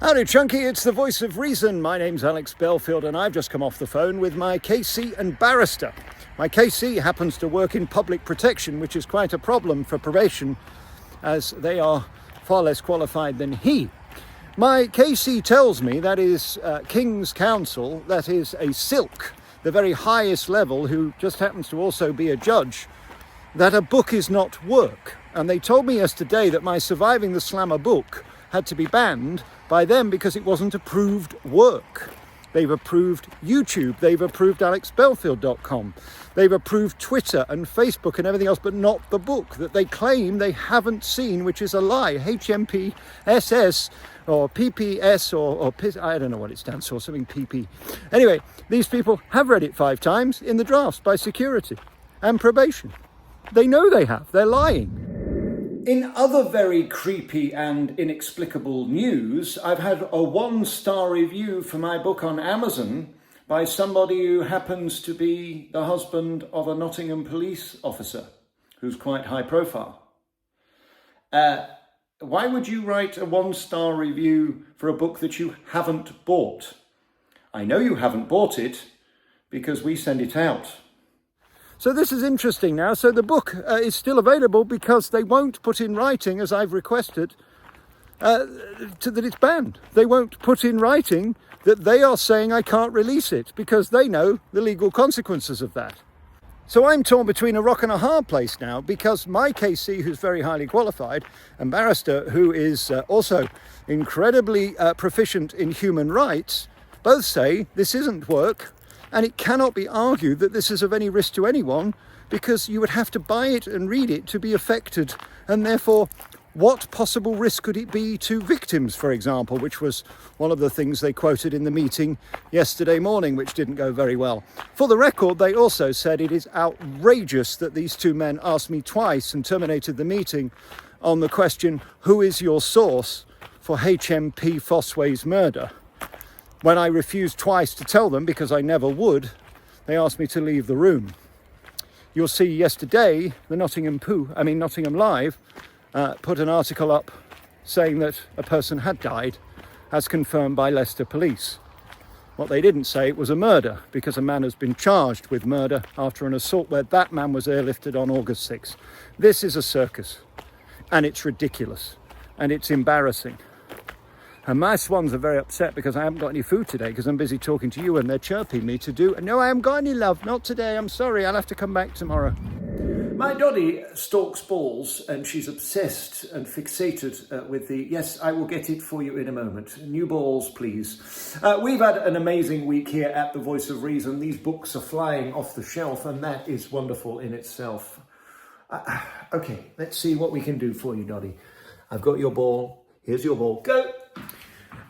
Howdy Chunky, it's the voice of reason. My name's Alex Belfield and I've just come off the phone with my KC and barrister. My KC happens to work in public protection, which is quite a problem for probation as they are far less qualified than he. My KC tells me that is King's Counsel, that is a silk, the very highest level, who just happens to also be a judge, that a book is not work. And they told me yesterday that my Surviving the Slammer book had to be banned by them because it wasn't approved work. They've approved YouTube, they've approved alexbelfield.com, they've approved Twitter and Facebook and everything else, but not the book that they claim they haven't seen, which is a lie. HMPSS or PPS or I don't know what it stands for, something PP. Anyway, these people have read it 5 times in the drafts by security and probation. They know they have, they're lying. In other very creepy and inexplicable news, I've had a 1-star review for my book on Amazon by somebody who happens to be the husband of a Nottingham police officer who's quite high profile. Why would you write a 1-star review for a book that you haven't bought? I know you haven't bought it because we send it out. So this is interesting now. So the book is still available because they won't put in writing, as I've requested, that it's banned. They won't put in writing that they are saying I can't release it because they know the legal consequences of that. So I'm torn between a rock and a hard place now because my KC, who's very highly qualified, and barrister, who is also incredibly proficient in human rights, both say this isn't work. And it cannot be argued that this is of any risk to anyone because you would have to buy it and read it to be affected. And therefore, what possible risk could it be to victims, for example, which was one of the things they quoted in the meeting yesterday morning, which didn't go very well. For the record, they also said it is outrageous that these 2 men asked me twice and terminated the meeting on the question, who is your source for HMP Fossway's murder? When I refused twice to tell them because I never would, they asked me to leave the room. You'll see yesterday, the Nottingham Live put an article up saying that a person had died, as confirmed by Leicester Police. What they didn't say it was a murder, because a man has been charged with murder after an assault where that man was airlifted on August 6th. This is a circus, and it's ridiculous, and it's embarrassing. And my swans are very upset because I haven't got any food today because I'm busy talking to you and they're chirping me to do. No, I haven't got any, love. Not today. I'm sorry. I'll have to come back tomorrow. My Doddy stalks balls and she's obsessed and fixated with the, yes, I will get it for you in a moment. New balls, please. We've had an amazing week here at The Voice of Reason. These books are flying off the shelf and that is wonderful in itself. Okay, let's see what we can do for you, Doddy. I've got your ball. Here's your ball. Go!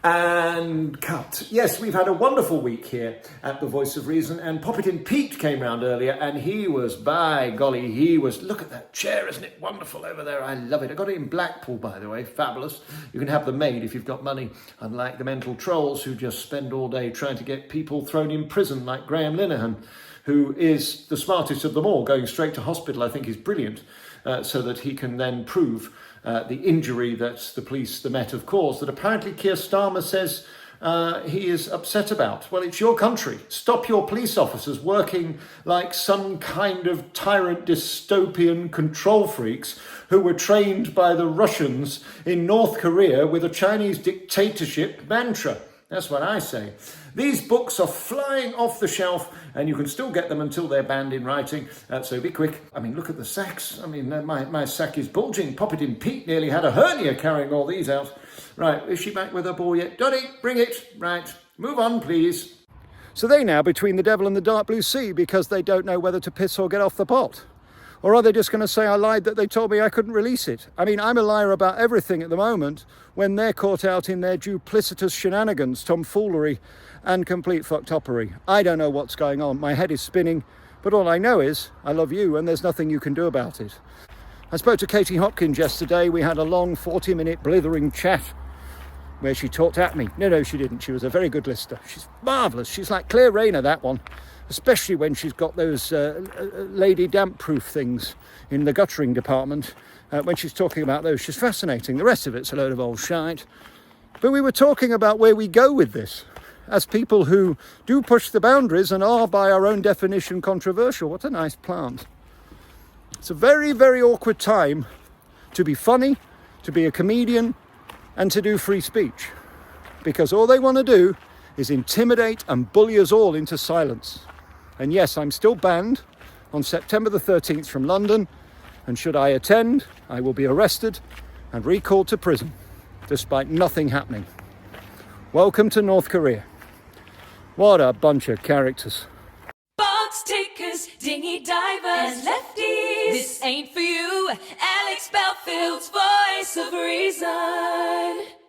And cut. Yes, we've had a wonderful week here at The Voice of Reason, and Poppitin Pete came round earlier and he was, by golly, he was, look at that chair, isn't it wonderful over there? I love it. I got it in Blackpool, by the way, fabulous. You can have them made if you've got money, unlike the mental trolls who just spend all day trying to get people thrown in prison like Graham Linehan, who is the smartest of them all, going straight to hospital. I think is brilliant, so that he can then prove the injury that the police, the Met, have caused, that apparently Keir Starmer says he is upset about. Well, it's your country. Stop your police officers working like some kind of tyrant dystopian control freaks who were trained by the Russians in North Korea with a Chinese dictatorship mantra. That's what I say. These books are flying off the shelf and you can still get them until they're banned in writing. So be quick. I mean, look at the sacks. I mean, my sack is bulging. Poppitin Pete nearly had a hernia carrying all these out. Right, is she back with her ball yet? Doddy, bring it. Right, move on, please. So they now between the devil and the dark blue sea because they don't know whether to piss or get off the pot. Or are they just going to say I lied that they told me I couldn't release it? I mean, I'm a liar about everything at the moment when they're caught out in their duplicitous shenanigans, tomfoolery and complete fucktoppery. I don't know what's going on. My head is spinning, but all I know is I love you and there's nothing you can do about it. I spoke to Katie Hopkins yesterday. We had a long 40-minute blithering chat where she talked at me. No, she didn't. She was a very good listener. She's marvellous. She's like Claire Rayner, that one. Especially when she's got those lady damp-proof things in the guttering department. When she's talking about those, she's fascinating. The rest of it's a load of old shite. But we were talking about where we go with this as people who do push the boundaries and are by our own definition controversial. What a nice plant. It's a very, very awkward time to be funny, to be a comedian, and to do free speech. Because all they want to do is intimidate and bully us all into silence. And yes, I'm still banned on September the 13th from London, and should I attend, I will be arrested and recalled to prison, despite nothing happening. Welcome to North Korea. What a bunch of characters. Box takers, dinghy divers, and lefties. This ain't for you. Alex Belfield's voice of reason.